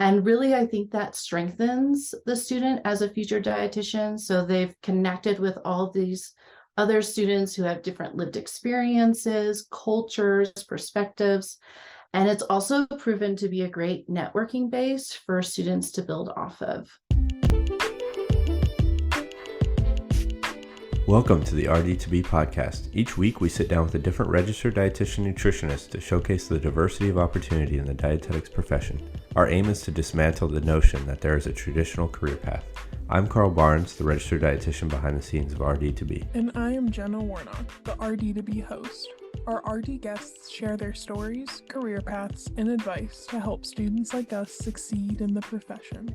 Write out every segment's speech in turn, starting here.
And really, I think that strengthens the student as a future dietitian. So they've connected with all these other students who have different lived experiences, cultures, perspectives. And it's also proven to be a great networking base for students to build off of. Welcome to the RD2BE podcast. Each week we sit down with a different registered dietitian nutritionist to showcase the diversity of opportunity in the dietetics profession. Our aim is to dismantle the notion that there is a traditional career path. I'm Carl Barnes, the registered dietitian behind the scenes of RD2BE. And I am Jenna Warnock, the RD2BE host. Our RD guests share their stories, career paths, and advice to help students like us succeed in the profession.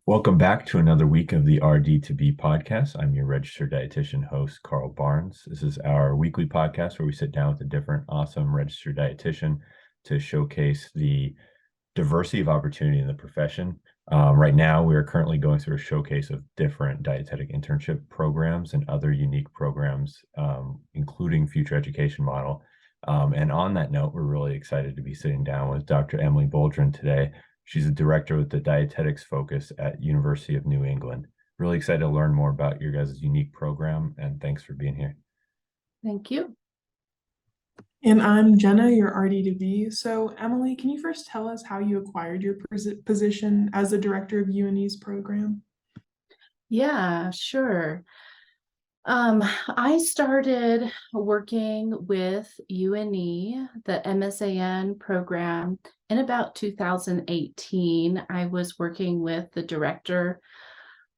Welcome back to another week of the RD2BE podcast. I'm your registered dietitian host, Carl Barnes. This is our weekly podcast where we sit down with a different awesome registered dietitian to showcase the diversity of opportunity in the profession. Right now, we are currently going through a showcase of different dietetic internship programs and other unique programs, including future education model. And on that note, we're really excited to be sitting down with Dr. Emily Boldrin today. She's a director with the Dietetics Focus at University of New England. Really excited to learn more about your guys' unique program, and thanks for being here. Thank you. And I'm Jenna, your RD2BE. So Emily, can you first tell us how you acquired your position as the director of UNE's program? Yeah, sure. I started working with UNE, the MSAN program, in about 2018. I was working with the director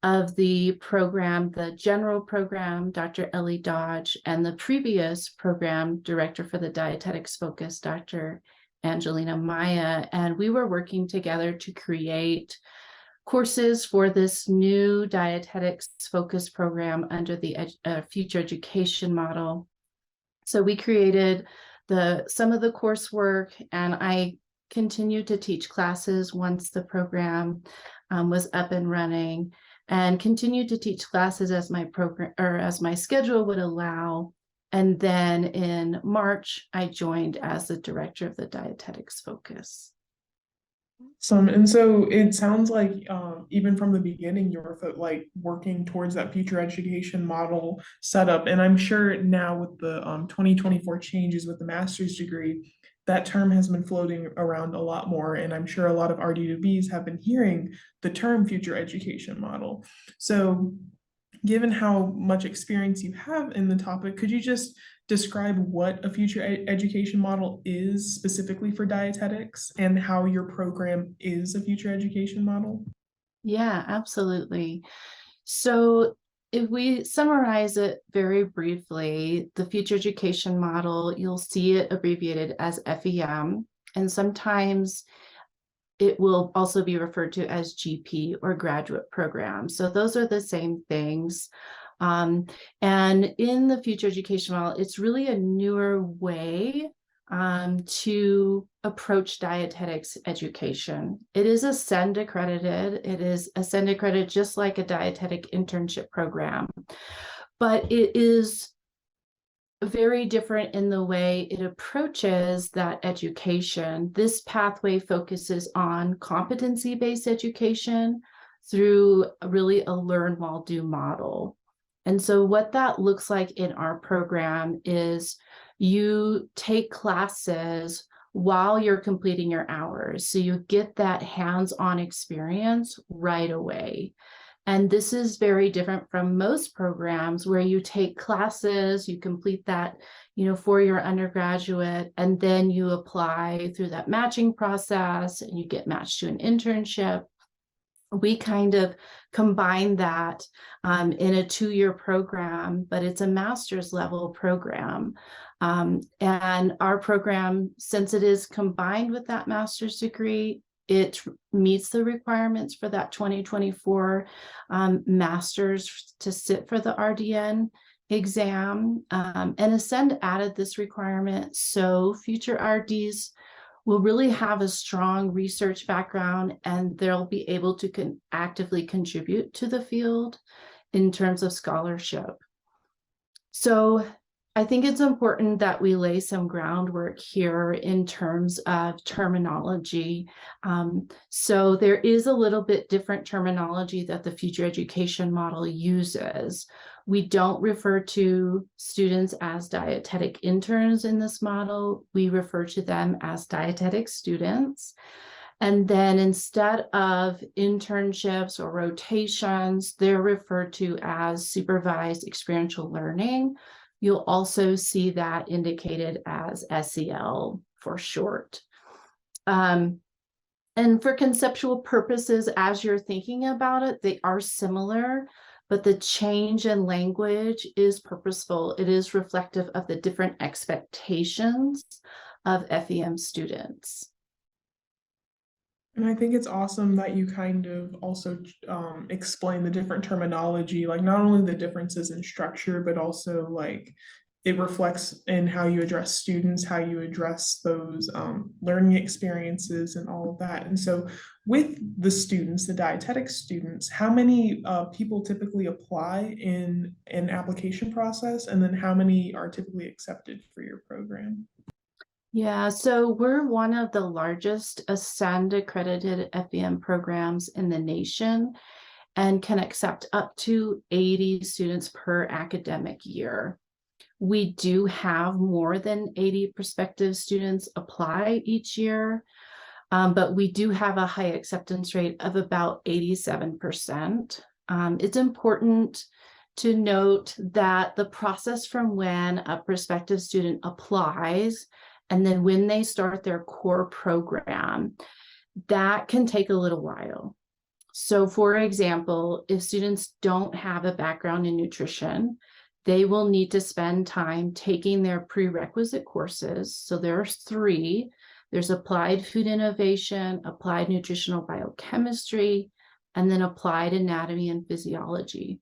of the program, the general program, Dr. Ellie Dodge, and the previous program director for the Dietetics Focus, Dr. Angelina Maya. And we were working together to create courses for this new dietetics focus program under the future education model. So we created some of the coursework, and I continued to teach classes once the program was up and running, and continued to teach classes as my schedule would allow. And then in March, I joined as the director of the Dietetics Focus. And so it sounds like even from the beginning, you were like working towards that future education model setup. And I'm sure now with the 2024 changes with the master's degree, that term has been floating around a lot more. And I'm sure a lot of RD2Bs have been hearing the term future education model. So given how much experience you have in the topic, could you just describe what a future education model is specifically for dietetics and how your program is a future education model? Yeah, absolutely. So if we summarize it very briefly, the future education model, you'll see it abbreviated as FEM, and sometimes it will also be referred to as GP or graduate program. So those are the same things. And in the future education model, it's really a newer way to approach dietetics education. It is ASCEND accredited. It is ASCEND accredited just like a dietetic internship program, but it is very different in the way it approaches that education. This pathway focuses on competency-based education through really a learn while do model. And so what that looks like in our program is you take classes while you're completing your hours. So you get that hands-on experience right away. And this is very different from most programs where you take classes, you complete that, for your undergraduate, and then you apply through that matching process and you get matched to an internship. We kind of combine that in a 2-year program, but it's a master's level program. And our program, since it is combined with that master's degree, it meets the requirements for that 2024 master's to sit for the RDN exam. And ASCEND added this requirement, so future RDs will really have a strong research background, and they'll be able to actively contribute to the field in terms of scholarship. So I think it's important that we lay some groundwork here in terms of terminology. So there is a little bit different terminology that the future education model uses. We don't refer to students as dietetic interns in this model. We refer to them as dietetic students. And then instead of internships or rotations, they're referred to as supervised experiential learning. You'll also see that indicated as SEL for short. And for conceptual purposes, as you're thinking about it, they are similar, but the change in language is purposeful. It is reflective of the different expectations of FEM students. And I think it's awesome that you kind of also explain the different terminology, like not only the differences in structure, but also like it reflects in how you address students, how you address those learning experiences and all of that. And so with the students, the dietetic students, how many people typically apply in an application process? And then how many are typically accepted for your program? Yeah, so we're one of the largest MSAN accredited FEM programs in the nation and can accept up to 80 students per academic year. We do have more than 80 prospective students apply each year, but we do have a high acceptance rate of about 87%. It's important to note that the process from when a prospective student applies and then when they start their core program, that can take a little while. So for example, if students don't have a background in nutrition, they will need to spend time taking their prerequisite courses. So there's 3. There's applied food innovation, applied nutritional biochemistry, and then applied anatomy and physiology.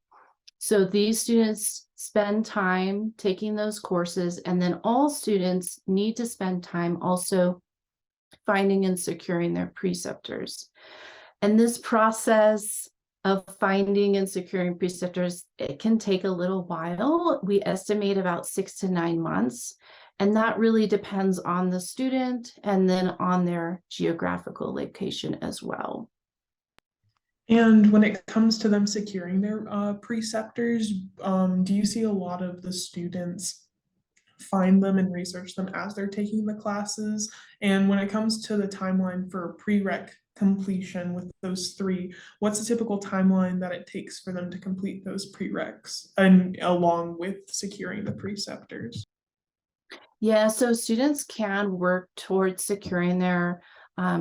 So these students spend time taking those courses, and then all students need to spend time also finding and securing their preceptors. And this process of finding and securing preceptors, it can take a little while. We estimate about 6 to 9 months, and that really depends on the student and then on their geographical location as well. And when it comes to them securing their preceptors, do you see a lot of the students find them and research them as they're taking the classes? And when it comes to the timeline for prereq completion with those 3, what's the typical timeline that it takes for them to complete those prereqs and along with securing the preceptors? Yeah, so students can work towards securing their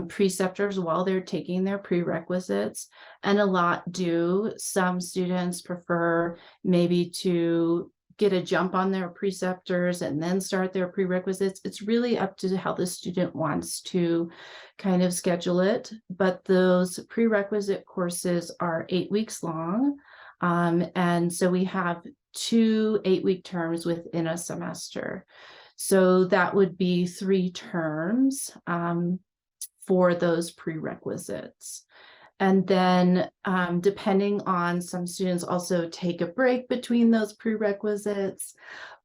preceptors while they're taking their prerequisites, and a lot do. Some students prefer maybe to get a jump on their preceptors and then start their prerequisites. It's really up to how the student wants to kind of schedule it, but those prerequisite courses are 8 weeks long, and so we have 2 8-week terms within a semester. So that would be 3 terms for those prerequisites. And then depending on, some students also take a break between those prerequisites,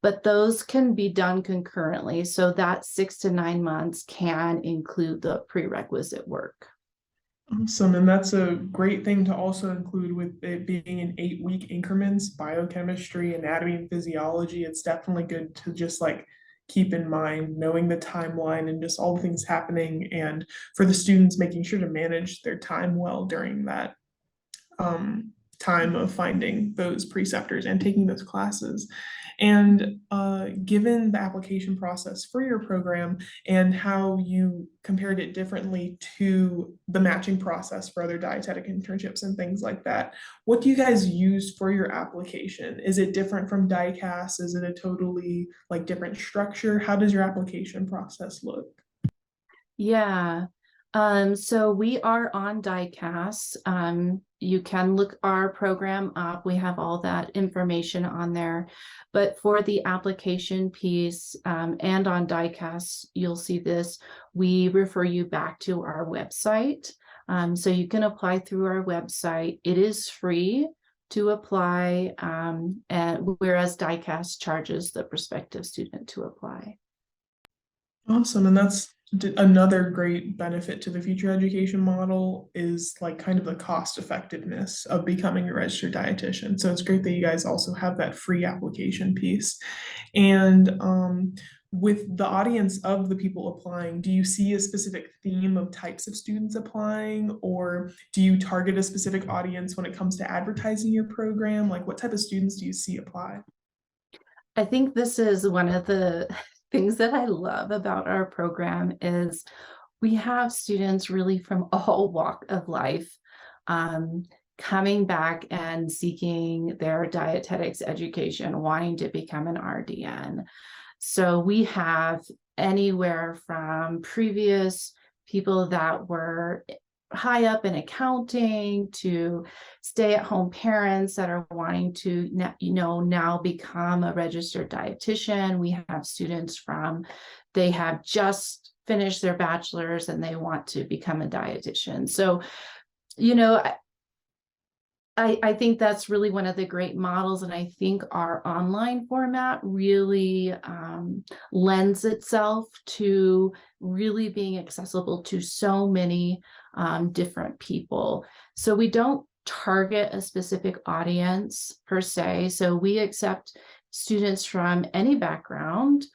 but those can be done concurrently. So that 6 to 9 months can include the prerequisite work. Awesome. And that's a great thing to also include with it being in 8-week increments, biochemistry, anatomy, and physiology. It's definitely good to just like keep in mind, knowing the timeline and just all the things happening, and for the students making sure to manage their time well during that time of finding those preceptors and taking those classes. And given the application process for your program and how you compared it differently to the matching process for other dietetic internships and things like that, what do you guys use for your application? Is it different from DICAS? Is it a totally like different structure? How does your application process look? Yeah. So we are on DICAS. You can look our program up. We have all that information on there. But for the application piece and on DICAS, you'll see this. We refer you back to our website. So you can apply through our website. It is free to apply, and whereas DICAS charges the prospective student to apply. Awesome. And that's another great benefit to the future education model is like kind of the cost effectiveness of becoming a registered dietitian. So it's great that you guys also have that free application piece. And with the audience of the people applying, do you see a specific theme of types of students applying, or do you target a specific audience when it comes to advertising your program? Like what type of students do you see apply? I think this is one of the things that I love about our program is we have students really from all walk of life coming back and seeking their dietetics education, wanting to become an RDN. So we have anywhere from previous people that were high up in accounting to stay-at-home parents that are wanting to now become a registered dietitian. We have students from they have just finished their bachelor's and they want to become a dietitian. So I think that's really one of the great models, and I think our online format really lends itself to really being accessible to so many different people. So we don't target a specific audience per se. So we accept students from any background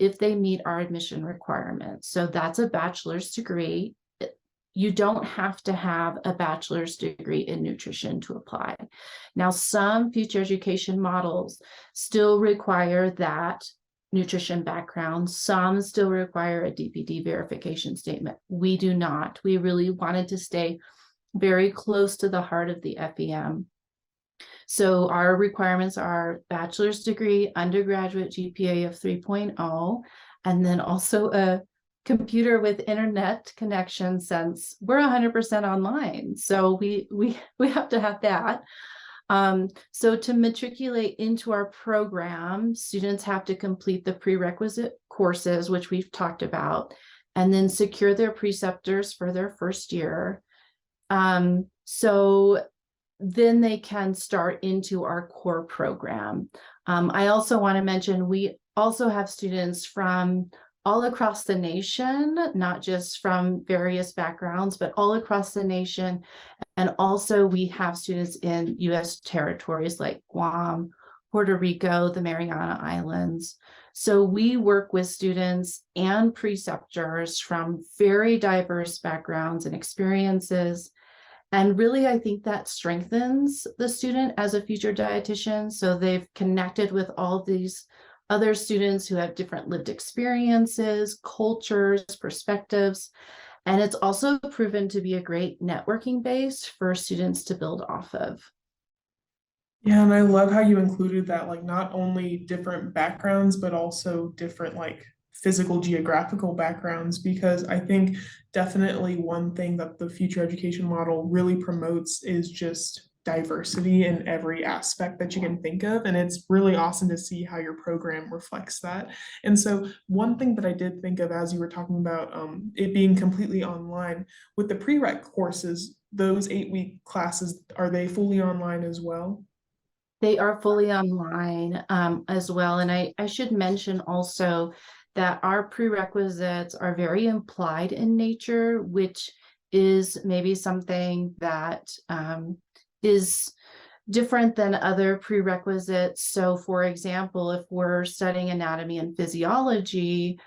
if they meet our admission requirements. So that's a bachelor's degree. You don't have to have a bachelor's degree in nutrition to apply. Now, some future education models still require that nutrition background. Some still require a DPD verification statement. We do not. We really wanted to stay very close to the heart of the FEM. So our requirements are bachelor's degree, undergraduate GPA of 3.0, and then also a computer with internet connection, since we're 100% online. So we have to have that. So to matriculate into our program, students have to complete the prerequisite courses, which we've talked about, and then secure their preceptors for their first year. So then they can start into our core program. I also want to mention, we also have students from all across the nation, not just from various backgrounds, but all across the nation. And also we have students in US territories like Guam, Puerto Rico, the Mariana Islands. So we work with students and preceptors from very diverse backgrounds and experiences. And really, I think that strengthens the student as a future dietitian. So they've connected with all these other students who have different lived experiences, cultures, perspectives. And it's also proven to be a great networking base for students to build off of. Yeah, and I love how you included that, like not only different backgrounds, but also different like physical geographical backgrounds, because I think definitely one thing that the future education model really promotes is just diversity in every aspect that you can think of. And it's really awesome to see how your program reflects that. And so one thing that I did think of as you were talking about it being completely online, with the prereq courses, those 8-week classes, are they fully online as well? They are fully online as well. And I should mention also that our prerequisites are very implied in nature, which is maybe something that is different than other prerequisites. So for example, if we're studying anatomy and physiology,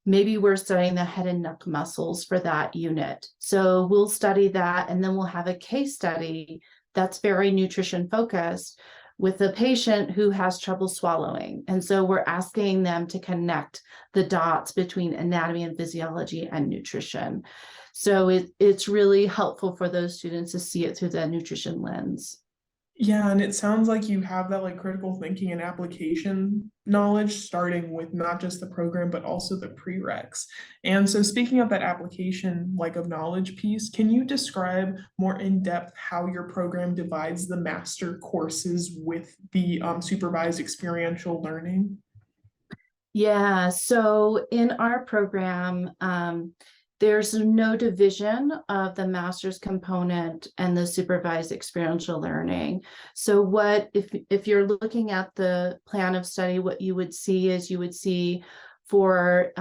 maybe we're studying the head and neck muscles for that unit. So we'll study that, and then we'll have a case study that's very nutrition focused with a patient who has trouble swallowing. And so we're asking them to connect the dots between anatomy and physiology and nutrition. So it's really helpful for those students to see it through the nutrition lens. Yeah, and it sounds like you have that like critical thinking and application knowledge, starting with not just the program, but also the prereqs. And so speaking of that application like of knowledge piece, can you describe more in depth how your program divides the master courses with the supervised experiential learning? Yeah, so in our program, There's no division of the master's component and the supervised experiential learning. So what if you're looking at the plan of study, what you would see is you would see for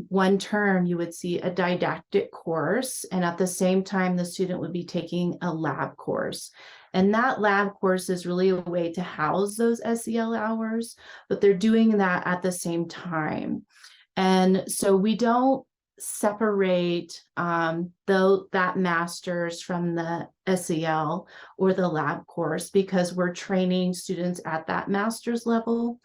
one term, you would see a didactic course, and at the same time, the student would be taking a lab course. And that lab course is really a way to house those SEL hours, but they're doing that at the same time. And so we don't separate that master's from the SEL or the lab course, because we're training students at that master's level.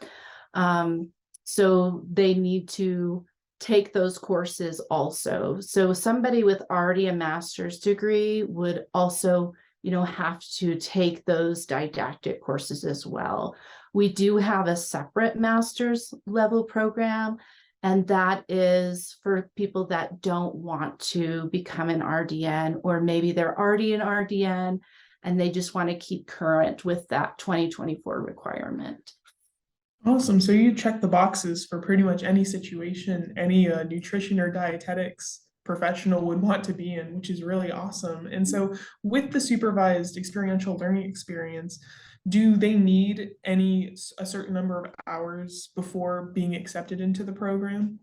So they need to take those courses also. So somebody with already a master's degree would also, have to take those didactic courses as well. We do have a separate master's level program, and that is for people that don't want to become an RDN, or maybe they're already an RDN and they just want to keep current with that 2024 requirement. Awesome. So you check the boxes for pretty much any situation any nutrition or dietetics professional would want to be in, which is really awesome. And so with the supervised experiential learning experience, do they need a certain number of hours before being accepted into the program?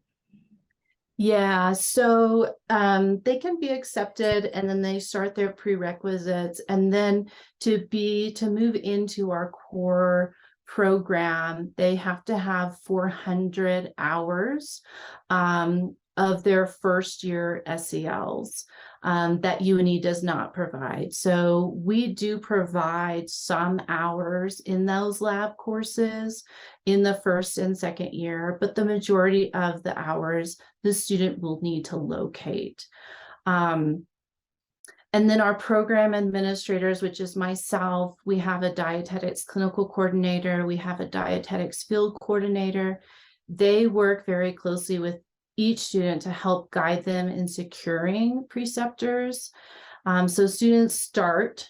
Yeah, so they can be accepted, and then they start their prerequisites, and then to move into our core program, they have to have 400 hours of their first year SELs that UNE does not provide. So we do provide some hours in those lab courses in the first and second year, but the majority of the hours the student will need to locate. And then our program administrators, which is myself, we have a dietetics clinical coordinator, we have a dietetics field coordinator. They work very closely with each student to help guide them in securing preceptors. So students start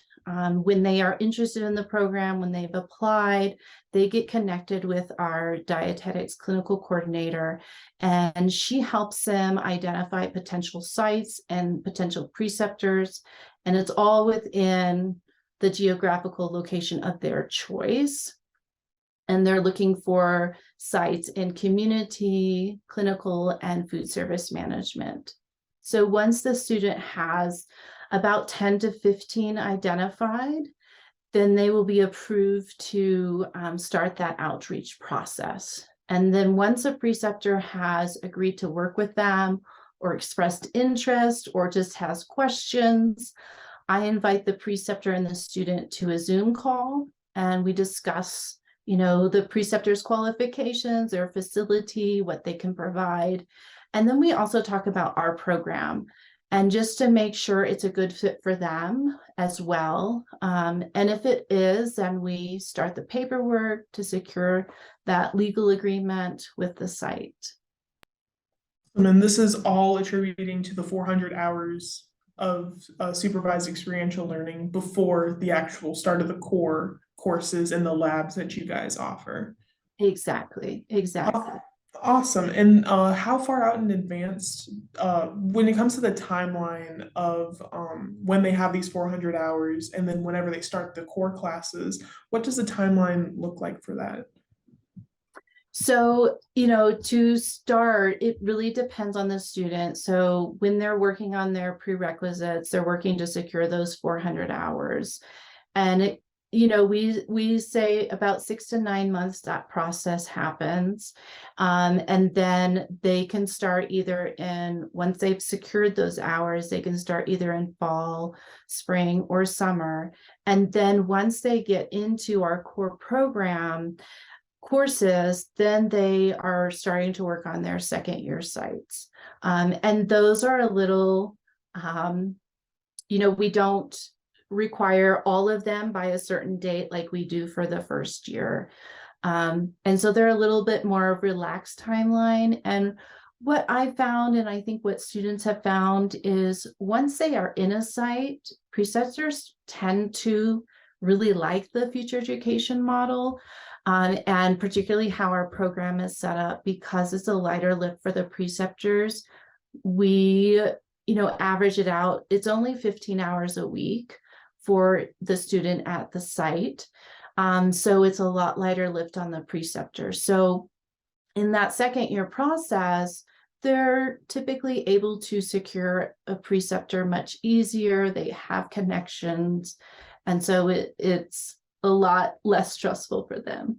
when they are interested in the program, when they've applied, they get connected with our dietetics clinical coordinator, and she helps them identify potential sites and potential preceptors, and it's all within the geographical location of their choice. And they're looking for sites in community, clinical, and food service management. So once the student has about 10 to 15 identified, then they will be approved to start that outreach process. And then once a preceptor has agreed to work with them or expressed interest or just has questions, I invite the preceptor and the student to a Zoom call, and we discuss the preceptor's qualifications, their facility, what they can provide. And then we also talk about our program, and just to make sure it's a good fit for them as well. And if it is, then we start the paperwork to secure that legal agreement with the site. And then this is all attributing to the 400 hours of supervised experiential learning before the actual start of the core courses and the labs that you guys offer. Exactly. Awesome. And how far out in advance, when it comes to the timeline of when they have these 400 hours and then whenever they start the core classes, what does the timeline look like for that? So, to start, it really depends on the student. So when they're working on their prerequisites, they're working to secure those 400 hours. And we say about 6 to 9 months that process happens. And then they can start once they've secured those hours, they can start either in fall, spring, or summer. And then once they get into our core program courses, then they are starting to work on their second year sites. And those are a little, we don't require all of them by a certain date like we do for the first year. And so they're a little bit more relaxed timeline. And what I found, and I think what students have found, is once they are in a site, preceptors tend to really like the future education model, and particularly how our program is set up, because it's a lighter lift for the preceptors. We average it out, it's only 15 hours a week for the student at the site. So it's a lot lighter lift on the preceptor. So in that second year process, they're typically able to secure a preceptor much easier. They have connections. And so it's a lot less stressful for them.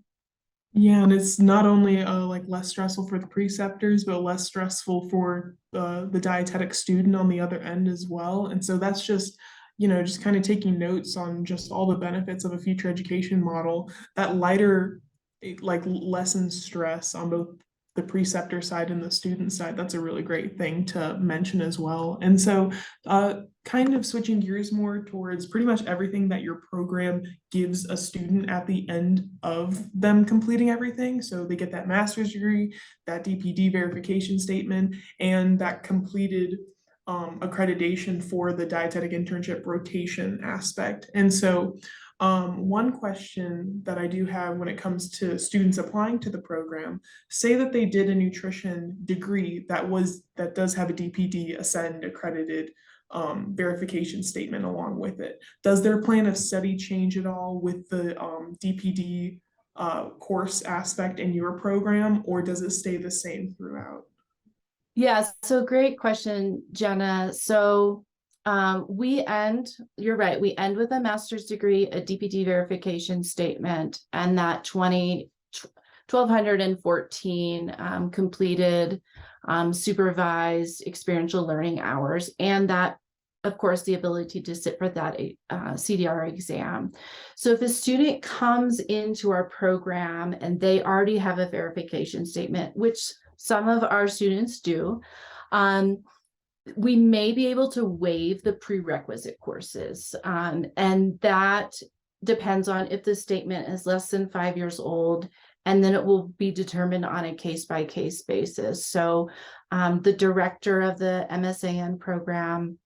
Yeah, and it's not only like less stressful for the preceptors, but less stressful for the dietetic student on the other end as well. And so that's just, just kind of taking notes on just all the benefits of a future education model. That lighter, like lessens stress on both the preceptor side and the student side. That's a really great thing to mention as well. And so kind of switching gears more towards pretty much everything that your program gives a student at the end of them completing everything. So they get that master's degree, that DPD verification statement, and that completed accreditation for the dietetic internship rotation aspect. And so one question that I do have when it comes to students applying to the program, say that they did a nutrition degree that does have a DPD Ascend accredited verification statement along with it. Does their plan of study change at all with the DPD course aspect in your program, or does it stay the same throughout? Yeah, so great question, Jenna. So you're right, we end with a master's degree, a DPD verification statement, and that 1,214 completed supervised experiential learning hours, and that, of course, the ability to sit for that CDR exam. So if a student comes into our program and they already have a verification statement, which some of our students do, we may be able to waive the prerequisite courses. And that depends on if the statement is less than 5 years old, and then it will be determined on a case-by-case basis. So the director of the MSAN program,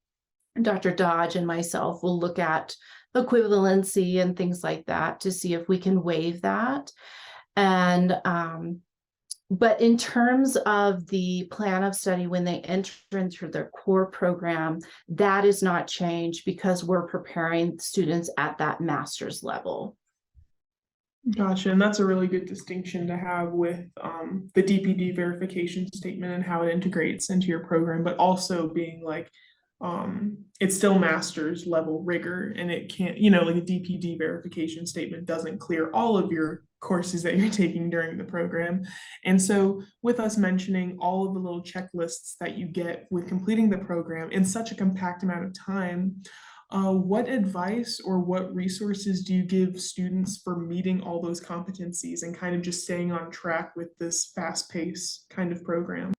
Dr. Dodge, and myself will look at equivalency and things like that to see if we can waive that. And but in terms of the plan of study, when they enter into their core program, that is not changed because we're preparing students at that master's level. Gotcha, and that's a really good distinction to have with the DPD verification statement and how it integrates into your program, but also being like, it's still master's level rigor, and it can't, like a DPD verification statement doesn't clear all of your courses that you're taking during the program. And so with us mentioning all of the little checklists that you get with completing the program in such a compact amount of time, what advice or what resources do you give students for meeting all those competencies and kind of just staying on track with this fast-paced kind of program?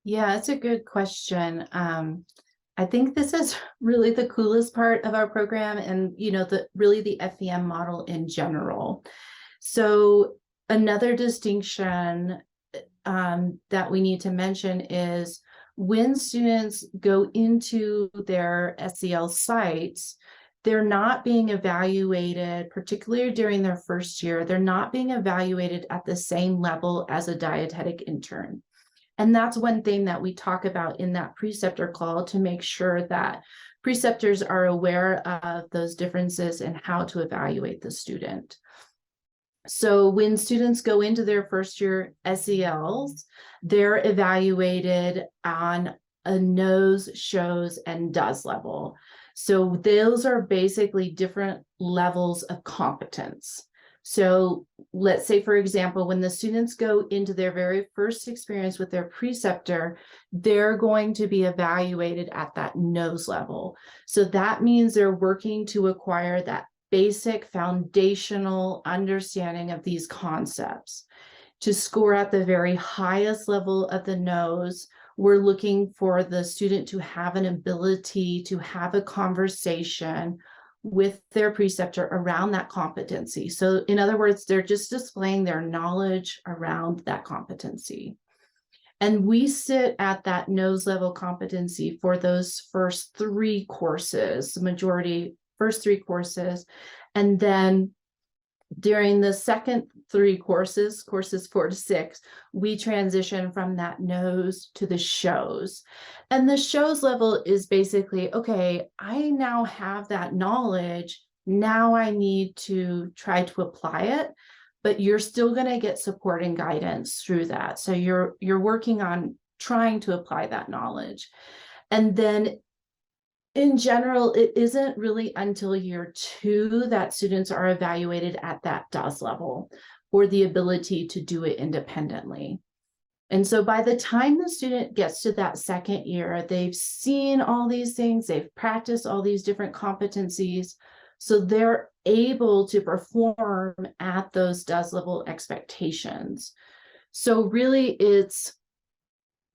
Yeah, it's a good question. I think this is really the coolest part of our program, and really the FEM model in general. So another distinction that we need to mention is when students go into their SEL sites, they're not being evaluated, particularly during their first year, they're not being evaluated at the same level as a dietetic intern. And that's one thing that we talk about in that preceptor call, to make sure that preceptors are aware of those differences and how to evaluate the student. So when students go into their first year SELs, they're evaluated on a knows, shows, and does level. So those are basically different levels of competence. So let's say, for example, when the students go into their very first experience with their preceptor, they're going to be evaluated at that nose level. So that means they're working to acquire that basic foundational understanding of these concepts. To score at the very highest level of the nose, we're looking for the student to have an ability to have a conversation with their preceptor around that competency. So in other words, they're just displaying their knowledge around that competency. And we sit at that nose level competency for those first 3 courses, the majority first 3 courses. And then during the second 3 courses 4 to 6, we transition from that knows to the shows. And the shows level is basically, okay, I now have that knowledge. Now I need to try to apply it, but you're still going to get support and guidance through that. So you're working on trying to apply that knowledge. And then in general, it isn't really until year 2 that students are evaluated at that DOS level or the ability to do it independently. And so by the time the student gets to that second year, they've seen all these things, they've practiced all these different competencies, so they're able to perform at those DOS level expectations. So really it's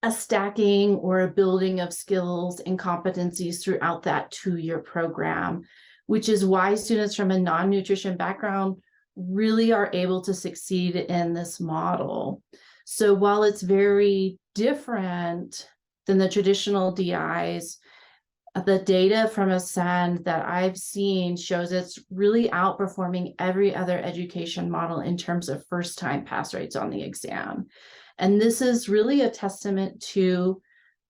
a stacking or a building of skills and competencies throughout that 2-year program, which is why students from a non-nutrition background really are able to succeed in this model. So while it's very different than the traditional DIs, the data from MSAN that I've seen shows it's really outperforming every other education model in terms of first-time pass rates on the exam. And this is really a testament to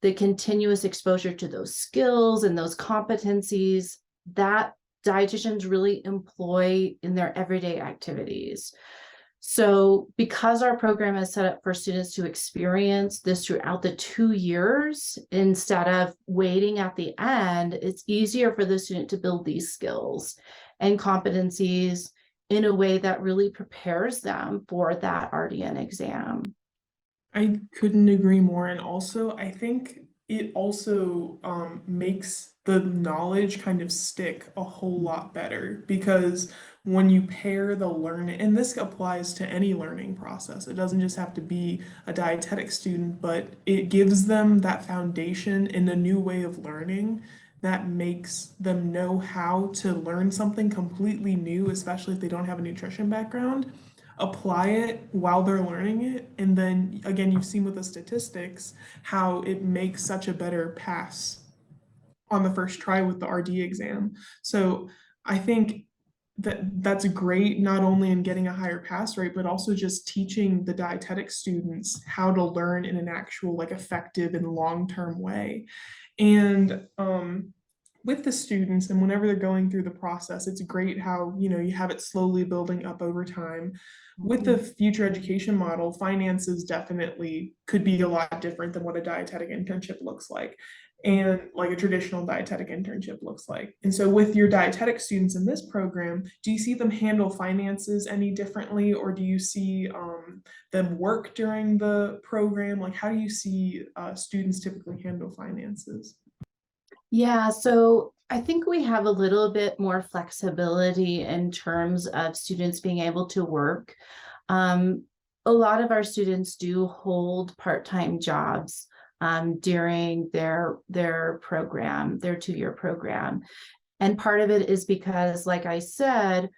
the continuous exposure to those skills and those competencies that dietitians really employ in their everyday activities. So because our program is set up for students to experience this throughout the 2 years, instead of waiting at the end, it's easier for the student to build these skills and competencies in a way that really prepares them for that RDN exam. I couldn't agree more. And also, I think it also makes the knowledge kind of stick a whole lot better, because when you pair the learning, and this applies to any learning process, it doesn't just have to be a dietetic student, but it gives them that foundation in a new way of learning that makes them know how to learn something completely new, especially if they don't have a nutrition background, apply it while they're learning it. And then again, you've seen with the statistics how it makes such a better pass on the first try with the RD exam. So I think that that's great, not only in getting a higher pass rate, but also just teaching the dietetic students how to learn in an actual, like, effective and long-term way. And with the students, and whenever they're going through the process, it's great how, you know, you have it slowly building up over time. With the future education model, finances definitely could be a lot different than what a dietetic internship looks like, and like a traditional dietetic internship looks like. And so with your dietetic students in this program, do you see them handle finances any differently, or do you see them work during the program? Like, how do you see students typically handle finances? Yeah, so I think we have a little bit more flexibility in terms of students being able to work. A lot of our students do hold part-time jobs during their program, their 2-year program. And part of it is because, like I said,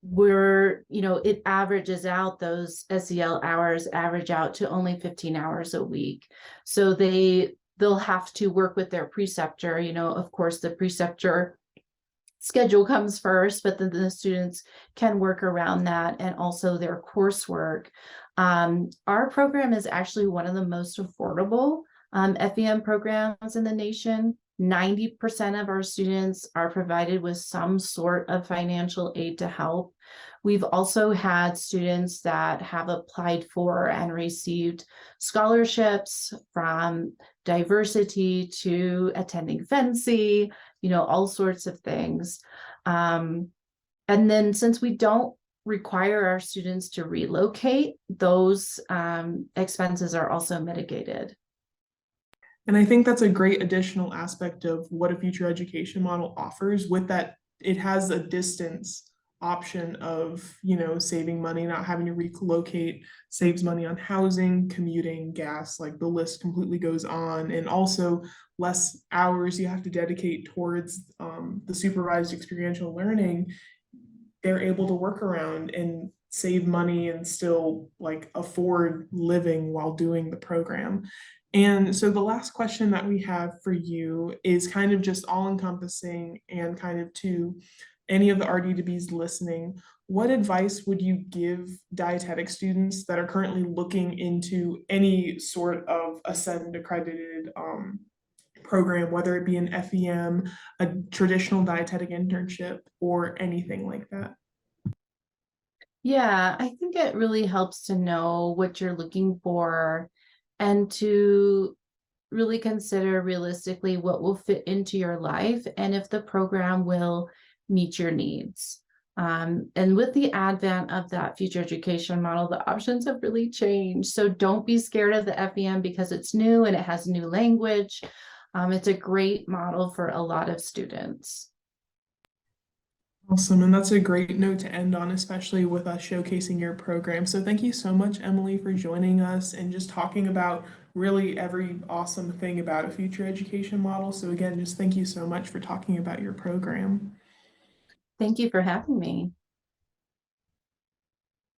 it averages out, those SEL hours average out to only 15 hours a week. So they'll have to work with their preceptor. Of course, the preceptor schedule comes first, but then the students can work around that, and also their coursework. Our program is actually one of the most affordable FEM programs in the nation. 90% of our students are provided with some sort of financial aid to help. We've also had students that have applied for and received scholarships, from diversity to attending FNCE, all sorts of things. And then, since we don't require our students to relocate, those expenses are also mitigated. And I think that's a great additional aspect of what a future education model offers, with that it has a distance option of, saving money, not having to relocate, saves money on housing, commuting, gas, like the list completely goes on. And also less hours you have to dedicate towards the supervised experiential learning. They're able to work around and save money and still, like, afford living while doing the program. And so the last question that we have for you is kind of just all encompassing, and kind of to any of the RD2Bs listening, what advice would you give dietetic students that are currently looking into any sort of ASCEND accredited program, whether it be an FEM, a traditional dietetic internship, or anything like that? Yeah, I think it really helps to know what you're looking for and to really consider realistically what will fit into your life and if the program will meet your needs. And with the advent of that future education model, the options have really changed. So don't be scared of the FEM because it's new and it has new language. It's a great model for a lot of students. Awesome. And that's a great note to end on, especially with us showcasing your program. So thank you so much, Emily, for joining us and just talking about really every awesome thing about a future education model. So again, just thank you so much for talking about your program. Thank you for having me.